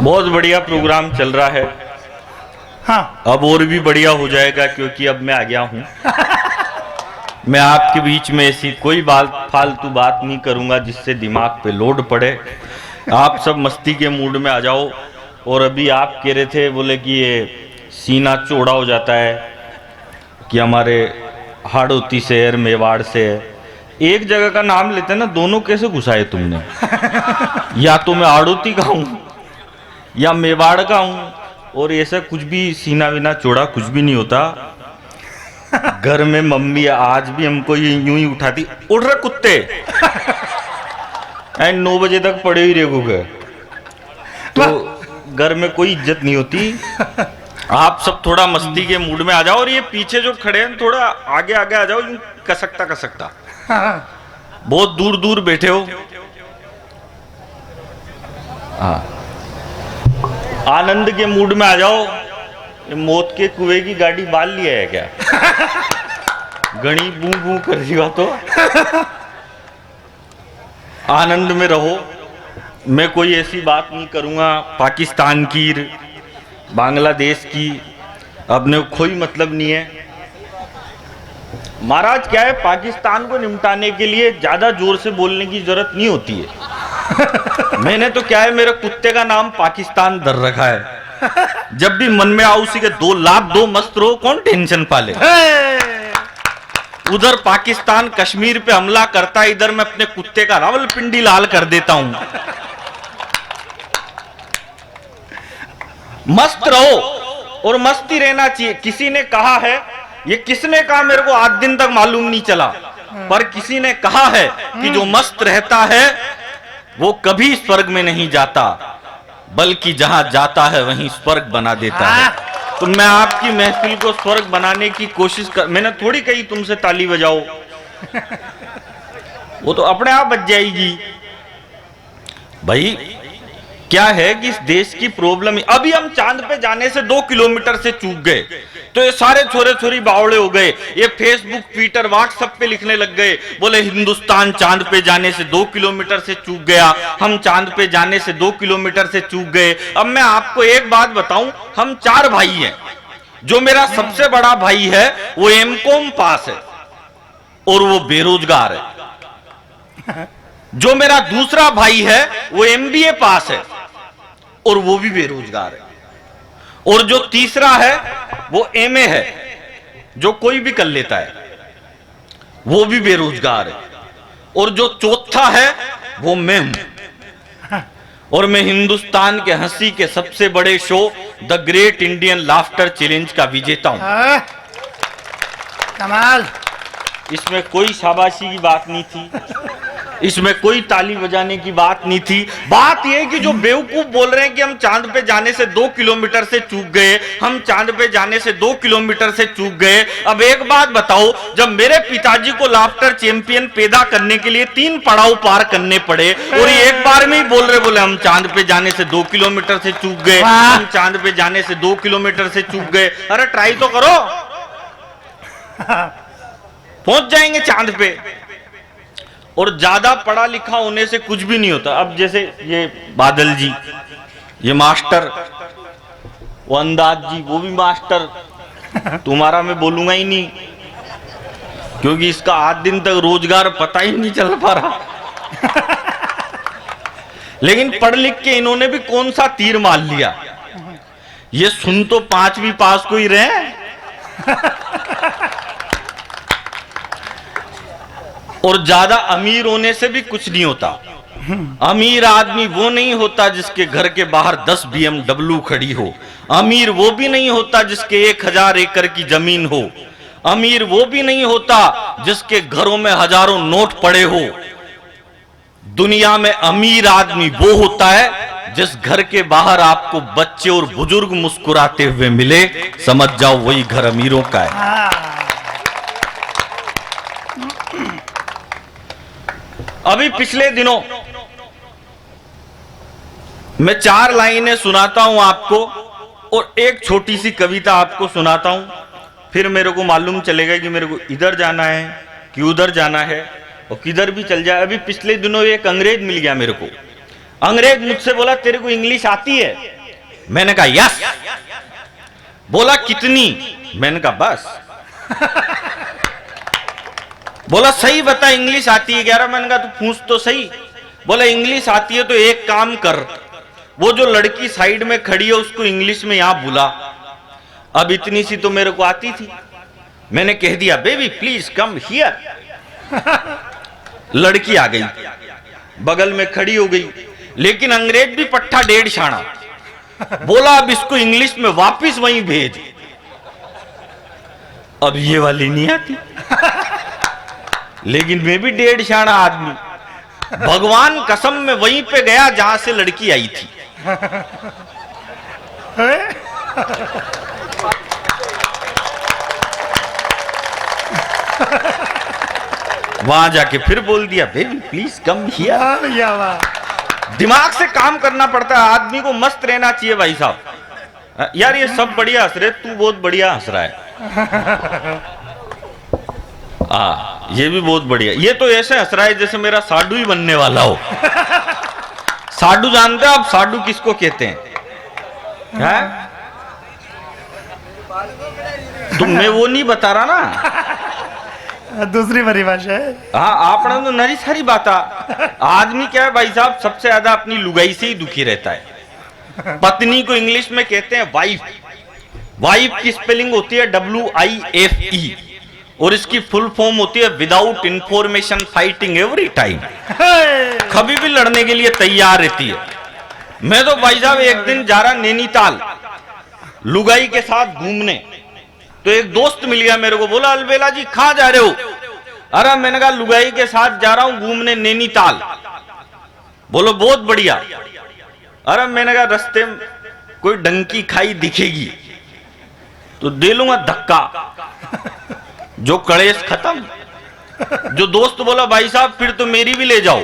बहुत बढ़िया प्रोग्राम चल रहा है। हाँ, अब और भी बढ़िया हो जाएगा क्योंकि अब मैं आ गया हूँ। मैं आपके बीच में ऐसी कोई फालतू बात नहीं करूँगा जिससे दिमाग पे लोड पड़े। आप सब मस्ती के मूड में आ जाओ। और अभी आप कह रहे थे, बोले कि ये सीना चौड़ा हो जाता है कि हमारे हाड़ौती शहर मेवाड़ से है। एक जगह का नाम लेते हैं ना, दोनों कैसे घुसाए तुमने? या तो मैं हाड़ौती का हूँ या मेवाड़ का हूँ। और ऐसा कुछ भी सीना वीना चौड़ा कुछ भी नहीं होता। घर में मम्मी आज भी हमको ये यूं ही उठाती, उठ रहे कुत्ते, 9 बजे तक पड़े ही रेगोगे। तो घर में कोई इज्जत नहीं होती। आप सब थोड़ा मस्ती के मूड में आ जाओ। और ये पीछे जो खड़े हैं थोड़ा आगे आगे आ जाओ, यूं कसकता। बहुत दूर दूर बैठे हो। हाँ, आनंद के मूड में आ जाओ। ये मौत के कुएं की गाड़ी बाल लिया है क्या? घनी बू बू कर रही हो तो आनंद में रहो। मैं कोई ऐसी बात नहीं करूंगा पाकिस्तान की, बांग्लादेश की, अपने कोई मतलब नहीं है। महाराज क्या है, पाकिस्तान को निपटाने के लिए ज्यादा जोर से बोलने की जरूरत नहीं होती है। मैंने तो क्या है, मेरे कुत्ते का नाम पाकिस्तान धर रखा है। जब भी मन में आओ उसी के 2 लाख 2 मस्त रहो, कौन टेंशन पाले। उधर पाकिस्तान कश्मीर पे हमला करता है, इधर मैं अपने कुत्ते का रावलपिंडी लाल कर देता हूं। मस्त रहो और मस्ती रहना चाहिए। किसी ने कहा है, ये किसने कहा मेरे को आज दिन तक मालूम नहीं चला, पर किसी ने कहा है कि जो मस्त रहता है वो कभी स्वर्ग में नहीं जाता, बल्कि जहां जाता है वहीं स्वर्ग बना देता है। तो मैं आपकी महफिल को स्वर्ग बनाने की कोशिश कर, मैंने थोड़ी कही तुमसे ताली बजाओ, वो तो अपने आप बज जाएगी। भाई क्या है कि इस देश की प्रॉब्लम, अभी हम चांद पे जाने से 2 किलोमीटर से चूक गए तो ये सारे छोरे छोरी बावड़े हो गए। ये फेसबुक, ट्विटर, व्हाट्सएप पे लिखने लग गए, बोले हिंदुस्तान चांद पे जाने से 2 किलोमीटर से चूक गया, हम चांद पे जाने से 2 किलोमीटर से चूक गए। अब मैं आपको एक बात बताऊं, हम 4 भाई हैं। जो मेरा सबसे बड़ा भाई है वो एमकॉम पास है और वो बेरोजगार है। जो मेरा दूसरा भाई है वो एमबीए पास है और वो भी बेरोजगार है। और जो तीसरा है वो एमए है, जो कोई भी कर लेता है, वो भी बेरोजगार है। और जो चौथा है वो मैं हूं। और मैं हिंदुस्तान के हंसी के सबसे बड़े show the great Indian laughter challenge का विजेता हूं। कमाल। इसमें कोई शाबाशी की बात नहीं थी, इसमें कोई ताली बजाने की बात नहीं थी। बात यह कि जो बेवकूफ बोल रहे हैं कि हम चांद पे जाने से 2 किलोमीटर से चूक गए, हम चांद पे जाने से 2 किलोमीटर से चूक गए। अब एक बात बताओ, जब मेरे पिताजी को लाफ्टर चैंपियन पैदा करने के लिए 3 पड़ाव पार करने पड़े और ये एक बार में ही बोल रहे, बोले हम चांद पे जाने से 2 किलोमीटर से चूक गए, हम चांद पे जाने से 2 किलोमीटर से चूक गए। अरे ट्राई तो करो, पहुंच जाएंगे चांद पे। और ज्यादा पढ़ा लिखा होने से कुछ भी नहीं होता। अब जैसे ये बादल जी, ये मास्टर, वो अंदाज जी, वो भी मास्टर। तुम्हारा मैं बोलूंगा ही नहीं क्योंकि इसका आज दिन तक रोजगार पता ही नहीं चल पा रहा। लेकिन पढ़ लिख के इन्होंने भी कौन सा तीर मार लिया। ये सुन तो 5वीं पास को ही रहे। और ज्यादा अमीर होने से भी कुछ नहीं होता। अमीर आदमी वो नहीं होता जिसके घर के बाहर 10 BMW खड़ी हो। अमीर वो भी नहीं होता जिसके 1000 एकड़ की जमीन हो। अमीर वो भी नहीं होता जिसके घरों में हजारों नोट पड़े हो। दुनिया में अमीर आदमी वो होता है जिस घर के बाहर आपको बच्चे और बुजुर्ग मुस्कुराते हुए मिले, समझ जाओ वही घर अमीरों का है। अभी पिछले दिनों मैं 4 लाइनें सुनाता हूं आपको और एक छोटी सी कविता आपको सुनाता हूं, फिर मेरे को मालूम चलेगा कि मेरे को इधर जाना है कि उधर जाना है और किधर भी चल जाए। अभी पिछले दिनों एक अंग्रेज मिल गया मेरे को। अंग्रेज मुझसे बोला तेरे को इंग्लिश आती है? मैंने कहा यस। बोला कितनी? मैंने कहा बस। बोला सही बता, इंग्लिश आती है? 11। मैंने कहा तू पूछ तो सही। बोला इंग्लिश आती है तो एक काम कर, वो जो लड़की साइड में खड़ी है उसको इंग्लिश में यहां बुला। अब इतनी सी तो मेरे को आती थी। मैंने कह दिया बेबी प्लीज कम हियर। लड़की आ गई, बगल में खड़ी हो गई, लेकिन अंग्रेज भी पट्टा 1.5 छाना। बोला अब इसको इंग्लिश में वापिस वहीं भेज। अब ये वाली नहीं आती, लेकिन मैं भी 1.5 छाना आदमी। भगवान कसम में वहीं पे गया जहां से लड़की आई थी। वहां जाके फिर बोल दिया बेबी प्लीज कम हियर। दिमाग से काम करना पड़ता है, आदमी को मस्त रहना चाहिए भाई साहब। यार ये सब बढ़िया हंस रहे, तू बहुत बढ़िया हंस रहा है। ये भी बहुत बढ़िया। ये तो ऐसे हंस रहा है जैसे मेरा साडू ही बनने वाला हो। साडू जानते हो आप साडू किसको कहते हैं? मैं वो नहीं बता रहा ना, दूसरी परिभाषा है। हाँ आपने तो नरी सारी बात। आदमी क्या है भाई साहब, सबसे ज्यादा अपनी लुगाई से ही दुखी रहता है। पत्नी को इंग्लिश में कहते हैं वाइफ। वाइफ की स्पेलिंग होती है WIFE और इसकी फुल फॉर्म होती है without information fighting every time. कभी भी लड़ने के लिए तैयार रहती है। मैं तो भाई साहब एक दिन जा रहा नैनीताल लुगाई के साथ घूमने, तो एक दोस्त मिल गया मेरे को। बोला अलबेला जी कहां जा रहे हो? अरे मैंने कहा लुगाई के साथ जा रहा हूं घूमने नैनीताल। बोलो बहुत बढ़िया। अरे मैंने कहा रास्ते में कोई डंकी खाई दिखेगी तो दे लूंगा धक्का, जो कलेश खत्म। जो दोस्त बोला भाई साहब फिर तो मेरी भी ले जाओ।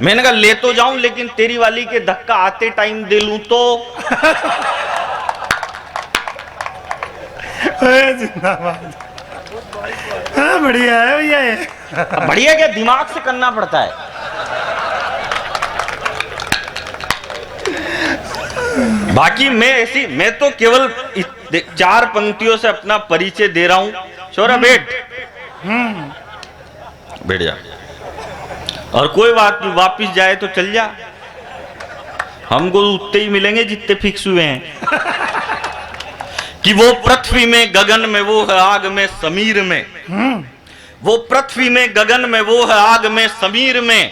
मैंने कहा ले तो जाऊं, लेकिन तेरी वाली के धक्का आते टाइम दे लूं तो? जिंदाबाद। हाँ बढ़िया है भैया ये। बढ़िया क्या, दिमाग से करना पड़ता है। बाकी मैं तो केवल 4 पंक्तियों से अपना परिचय दे रहा हूं। छोरा बैठ जा, और कोई बात नहीं, वापिस जाए तो चल जा। हमको उतने ही मिलेंगे जितने फिक्स हुए हैं। कि वो पृथ्वी में गगन में वो है आग में समीर में, वो पृथ्वी में गगन में वो है आग में समीर में,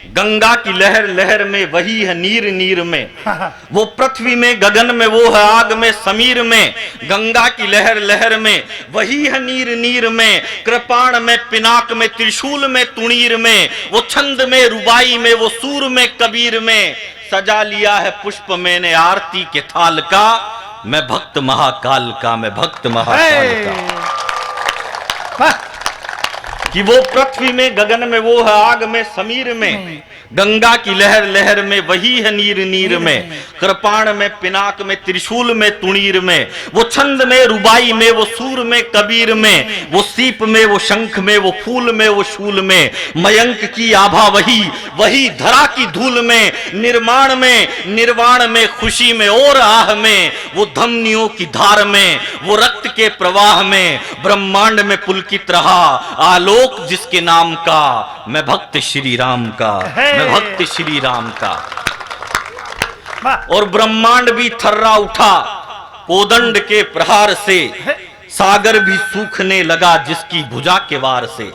गंगा की लहर लहर में वही है नीर नीर में। वो पृथ्वी में गगन में वो है आग में समीर में, गंगा की लहर लहर में वही है नीर नीर में, कृपाण में पिनाक में त्रिशूल में तुणीर में, वो छंद में रुबाई में वो सूर में कबीर में, सजा लिया है पुष्प मैंने आरती के थाल का, मैं भक्त महाकाल का, मैं भक्त महाकाल का। कि वो पृथ्वी में गगन में वो है आग में समीर में, गंगा की लहर लहर में वही है नीर नीर में, कृपाण में पिनाक में त्रिशूल में तुणीर में, वो छंद में रुबाई में वो सूर में कबीर में, वो सीप में वो शंख में वो फूल में वो शूल में, मयंक की आभा वही वही धरा की धूल में, निर्माण में निर्वाण में खुशी में और आह में, वो धमनियों की धार में वो रक्त के प्रवाह में, ब्रह्मांड में पुलकित रहा आलोक जिसके नाम का, मैं भक्त श्री राम का, मैं भक्त श्री राम का। और ब्रह्मांड भी थर्रा उठा कोदंड के प्रहार से, सागर भी सूखने लगा जिसकी भुजा के वार से।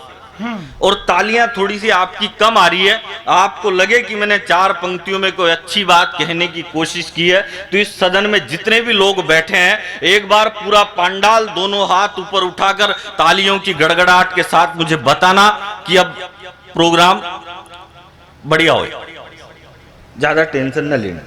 और तालियां थोड़ी सी आपकी कम आ रही है, आपको लगे कि मैंने 4 पंक्तियों में कोई अच्छी बात कहने की कोशिश की है, तो इस सदन में जितने भी लोग बैठे हैं एक बार पूरा पंडाल दोनों हाथ ऊपर उठाकर तालियों की गड़गड़ाहट के साथ मुझे बताना कि अब प्रोग्राम बढ़िया हो, ज्यादा टेंशन न लेना।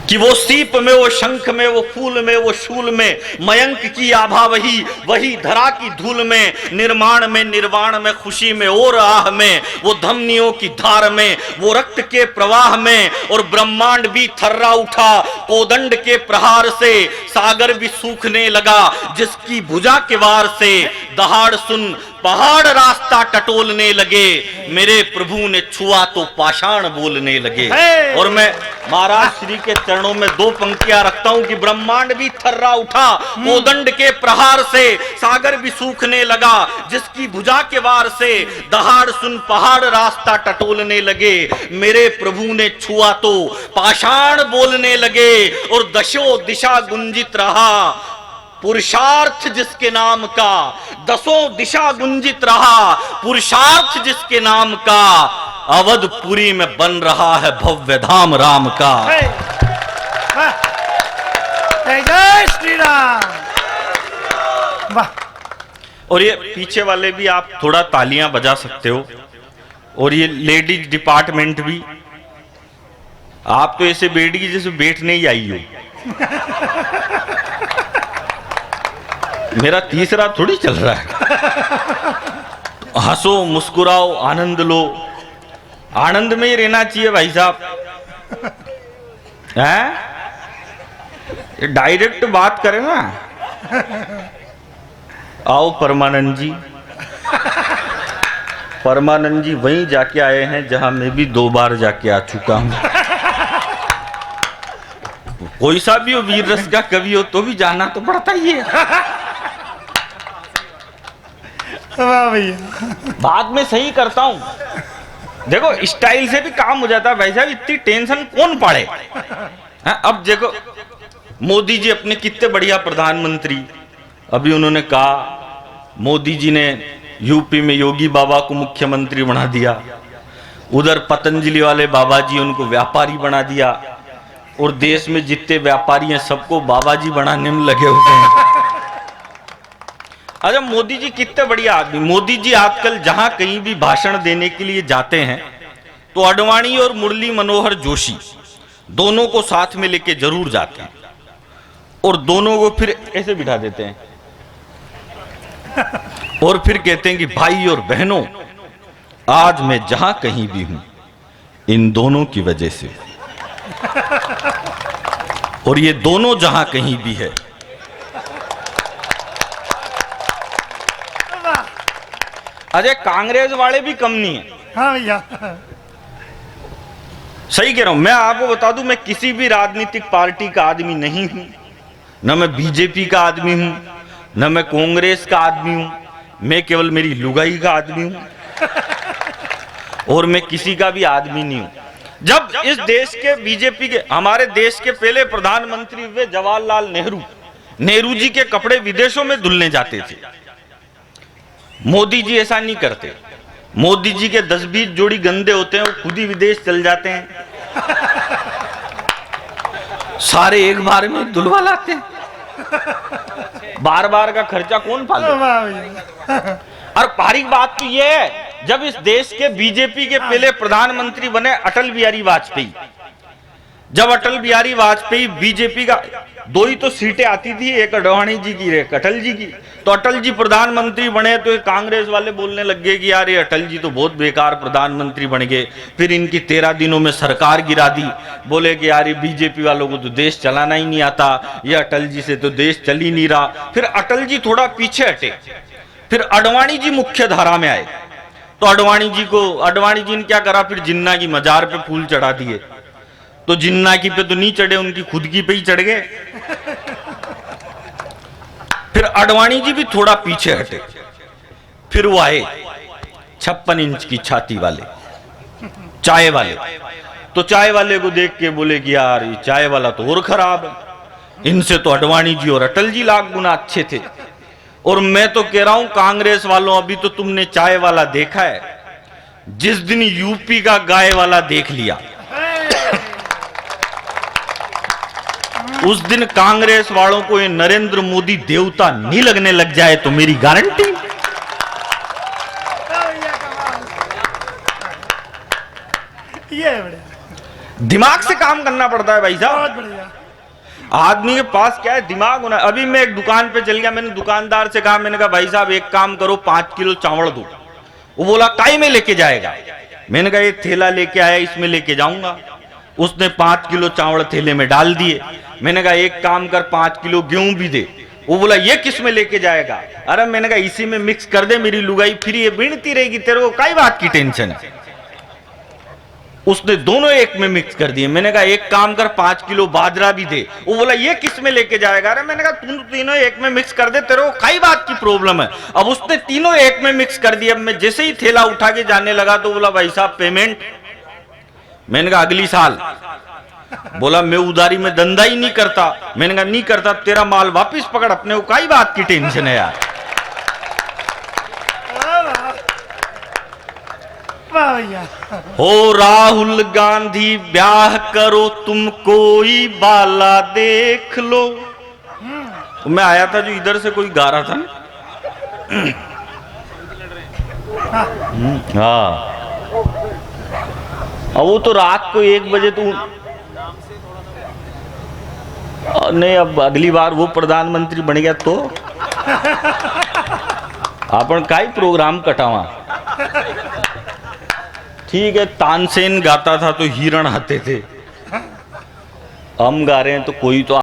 कि वो सीप में वो शंख में वो फूल में वो शूल में, मयंक की आभा वही वही धरा की धूल में, निर्माण में निर्वाण में खुशी में और आह में, वो धमनियों की धार में वो रक्त के प्रवाह में, और ब्रह्मांड भी थर्रा उठा कोदंड के प्रहार से, सागर भी सूखने लगा, जिसकी भुजा के वार से दहाड़ सुन पहाड़ रास्ता टटोलने लगे, मेरे प्रभु ने छुआ तो पाषाण बोलने लगे। और मैं महाराज श्री के चरणों में दो पंक्तियां रखता हूं कि ब्रह्मांड भी थर्रा उठा कोदंड के प्रहार से, सागर भी सूखने लगा, जिसकी भुजा के वार से दहाड़ सुन पहाड़ रास्ता टटोलने लगे, मेरे प्रभु ने छुआ तो पाषाण बोलने लगे। और दशों दिशा गुंजित रहा पुरुषार्थ जिसके नाम का, दसों दिशा गुंजित रहा पुरुषार्थ जिसके नाम का, अवधपुरी में बन रहा है भव्य धाम राम का। जय श्री राम। वाह। और ये पीछे वाले भी आप थोड़ा तालियां बजा सकते हो, और ये लेडीज डिपार्टमेंट भी, आप तो ऐसे बेटी की जैसे बैठने ही आई हो। मेरा तीसरा थोड़ी चल रहा है। हंसो मुस्कुराओ आनंद लो, आनंद में ही रहना चाहिए भाई साहब। हैं? ये डायरेक्ट बात करें ना। आओ परमानंद जी। परमानंद जी वहीं जाके आए हैं जहां मैं भी 2 बार जाके आ चुका हूं। कोई सा भी हो, वीर रस का कवि हो तो भी जाना तो पड़ता ही है। वाह भैया। बाद में सही करता हूं। देखो स्टाइल से भी काम हो जाता है भाई साहब, इतनी टेंशन कौन पड़े। अब देखो मोदी जी अपने कितने बढ़िया प्रधानमंत्री, अभी उन्होंने कहा मोदी जी ने यूपी में योगी बाबा को मुख्यमंत्री बना दिया, उधर पतंजलि वाले बाबा जी उनको व्यापारी बना दिया, और देश में जितने व्यापारी हैं सबको बाबा जी बनाने में लगे हुए हैं। अच्छा मोदी जी कितने बढ़िया आदमी। मोदी जी आजकल जहां कहीं भी भाषण देने के लिए जाते हैं तो अडवाणी और मुरली मनोहर जोशी दोनों को साथ में लेके जरूर जाते हैं, और दोनों को फिर ऐसे बिठा देते हैं, और फिर कहते हैं कि भाई और बहनों, आज मैं जहां कहीं भी हूं इन दोनों की वजह से, और ये दोनों जहां कहीं भी है। अजय कांग्रेस वाले भी कम नहीं है। हाँ भैया। सही कह रहा हूं। मैं आपको बता दूं, मैं किसी भी राजनीतिक पार्टी का आदमी नहीं हूं, न मैं बीजेपी का आदमी हूं, न मैं कांग्रेस का आदमी हूं, मैं केवल मेरी लुगाई का आदमी हूं, और मैं किसी का भी आदमी नहीं हूं। जब इस देश के बीजेपी के, हमारे देश के पहले प्रधानमंत्री हुए जवाहरलाल नेहरू, नेहरू जी के कपड़े विदेशों में धुलने जाते थे। मोदी जी ऐसा नहीं करते। मोदी जी के 10-20 जोड़ी गंदे होते हैं, वो खुद ही विदेश चल जाते हैं, सारे एक बार में धुलवा लाते हैं। बार बार का खर्चा कौन पाले। और पारिक बात तो ये है, जब इस देश के बीजेपी के पहले प्रधानमंत्री बने अटल बिहारी वाजपेयी, जब अटल बिहारी वाजपेयी बीजेपी का, 2 ही तो सीटें आती थी, एक अडवाणी जी की एक अटल जी की, तो अटल जी प्रधानमंत्री बने तो कांग्रेस वाले बोलने लग गए कि यार ये अटल जी तो बहुत बेकार प्रधानमंत्री बन गए। फिर इनकी 13 दिनों में सरकार गिरा दी, बोले कि यार ये बीजेपी वालों को तो देश चलाना ही नहीं आता, ये अटल जी से तो देश चल ही नहीं रहा। फिर अटल जी थोड़ा पीछे हटे, फिर अडवाणी जी मुख्य धारा में आए, तो अडवाणी जी ने क्या करा, फिर जिन्ना की मजार पे फूल चढ़ा दिए। तो जिन्ना की पे तो नहीं चढ़े, उनकी खुद की पे ही चढ़ गए। फिर अडवाणी जी भी थोड़ा पीछे हटे, फिर वो आए 56 इंच की छाती वाले, चाय वाले। तो चाय वाले को देख के बोले कि यार ये चाय वाला तो और खराब है, इनसे तो अडवाणी जी और अटल जी लाख गुना अच्छे थे। और मैं तो कह रहा हूं कांग्रेस वालों, अभी तो तुमने चाय वाला देखा है, जिस दिन यूपी का गाय वाला देख लिया उस दिन कांग्रेस वालों को ये नरेंद्र मोदी देवता नहीं लगने लग जाए तो मेरी गारंटी। ये दिमाग से काम करना पड़ता है भाई साहब। आदमी के पास क्या है, दिमाग होना। अभी मैं एक दुकान पे चल गया, मैंने दुकानदार से कहा, मैंने कहा भाई साहब एक काम करो 5 किलो चावल दो। वो बोला काई में लेके जाएगा। मैंने कहा ये थैला लेके आया, इसमें लेके जाऊंगा। उसने 5 किलो चावल थैले में डाल दिए। मैंने कहा एक काम कर 5 किलो गेहूं भी दे। वो बोला ये किस में लेके जाएगा? अरे मैंने कहा इसी में मिक्स कर दे मेरी लुगाई, फिर ये बीनती रहेगी, तेरे को कई बात की टेंशन है। उसने दोनों एक में मिक्स कर दिए। मैंने कहा एक काम कर 5 किलो बाजरा भी दे। वो बोला ये किस में लेके जाएगा? अरे मैंने कहा तुम तीनों एक में मिक्स कर दे, तेरे को कई बात की प्रॉब्लम है। अब उसने तीनों एक में मिक्स कर दिया। मैं जैसे ही थैला उठा के जाने लगा तो बोला भाई साहब पेमेंट। मैंने कहा अगली साल। बोला मैं उधारी में धंधा ही नहीं करता। मैंने कहा नहीं करता, तेरा माल वापिस पकड़, अपने को कई बात की टेंशन है यार। वाह भैया। हो राहुल गांधी ब्याह करो तुम कोई बाला देख लो। मैं आया था जो इधर से कोई गा रहा था ना। हाँ अब वो तो रात को 1 बजे तो नहीं, अब अगली बार वो प्रधानमंत्री बन गया तो अपन काई प्रोग्राम कटावा। ठीक है, तानसेन गाता था तो हिरण आते थे, हम गा रहे हैं तो कोई तो